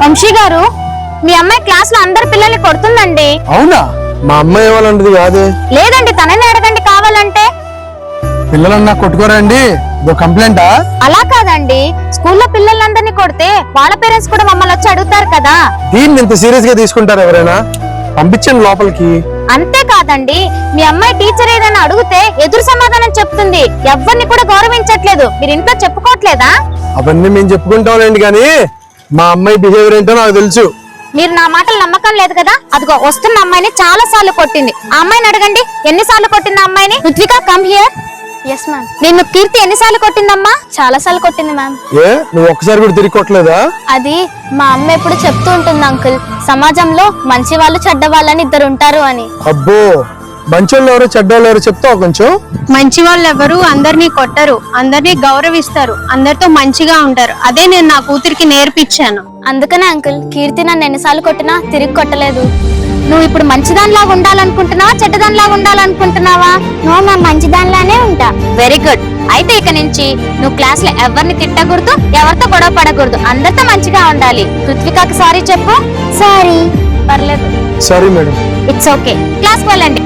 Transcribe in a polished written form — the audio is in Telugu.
వంశీ గారు, మీ అమ్మాయి క్లాస్ లో అందరి పిల్లల్ని కొడుతుందండి. అవునా? మా అమ్మాయి ఏమన్నది కాదే. లేదండి, తనని అడగండి కావాలంటే. పిల్లలన్నా కొట్టుకోరండి, ఇదో కంప్లైంటా? అలా కాదండి, స్కూల్లో పిల్లలందరినీ కొడితే వాళ్ళ పేరెంట్స్ కూడా మమ్మల్ని వచ్చి అడుగుతారు కదా. దీన్ని ఇంత సీరియస్ గా తీసుకుంటారు ఎవరైనా? పంపించండి లోపలికి. అంతేకాదండి, మీ అమ్మాయి టీచర్ ఏదైనా అడిగితే ఎదురు సమాధానం చెప్తుంది. ఎవరిని కూడా గౌరవించట్లేదు. మీరు ఇంట్లో చెప్పుకోవట్లేదా? అవన్నీ మేము చెప్పుకుంటాంలేండి, కానీ మా అమ్మాయి బిహేవియర్ ఏంటో నాకు తెలుసు. మీరు నా మాటలు నమ్మకం లేదు కదా. అదిగో వస్తున్న అమ్మాయిని చాలా సార్లు కొట్టింది. ఆ అమ్మాయిని అడగండి ఎన్నిసార్లు కొట్టింది ఆ అమ్మాయిని. Ruthvika, come here. Yes ma'am. నిన్ను కీర్తి ఎన్నిసార్లు కొట్టిందమ్మా? చాలా సార్లు కొట్టింది మ్యామ్. ఏ, నువ్వు ఒక్కసారి కూడా తిరిగి కొట్టలేదా? అది మా అమ్మ ఎప్పుడు చెప్తూ ఉంటుంది అంకుల్, సమాజంలో మంచి వాళ్ళు చెడ్డ వాళ్ళని ఇద్దరు ఉంటారు అని. అబ్బో, మంచోళ్ళు ఎవరు చెడ్డోళ్ళు ఎవరు చెప్తావు కొంచెం? మంచి వాళ్ళు ఎవరు అందరినీ కొట్టరు, అందరినీ గౌరవిస్తారు, అందరితో మంచిగా ఉంటారు. అదే నేను నా కూతురికి నేర్పించాను. అందుకనే అంకుల్, కీర్తి నన్ను ఎన్నిసార్లు కొట్టినా తిరిగి కొట్టలేదు. నువ్వు ఇప్పుడు మంచిదానిలాగా ఉండాలనుకుంటున్నావా, చెడ్డదానిలాగా ఉండాలనుకుంటున్నావా? నువ్వు మా మంచిదానిలానే ఉంటా. Very good. అయితే ఇక నుంచి నువ్వు క్లాస్ లో ఎవరిని తిట్టకూడదు, ఎవరితో గొడవ పడకూడదు, అందరితో మంచిగా ఉండాలి. రుత్వికకి సారీ చెప్పు. సారీ. పర్లేదు. Sorry madam. It's okay. క్లాస్కి వెళ్ళండి.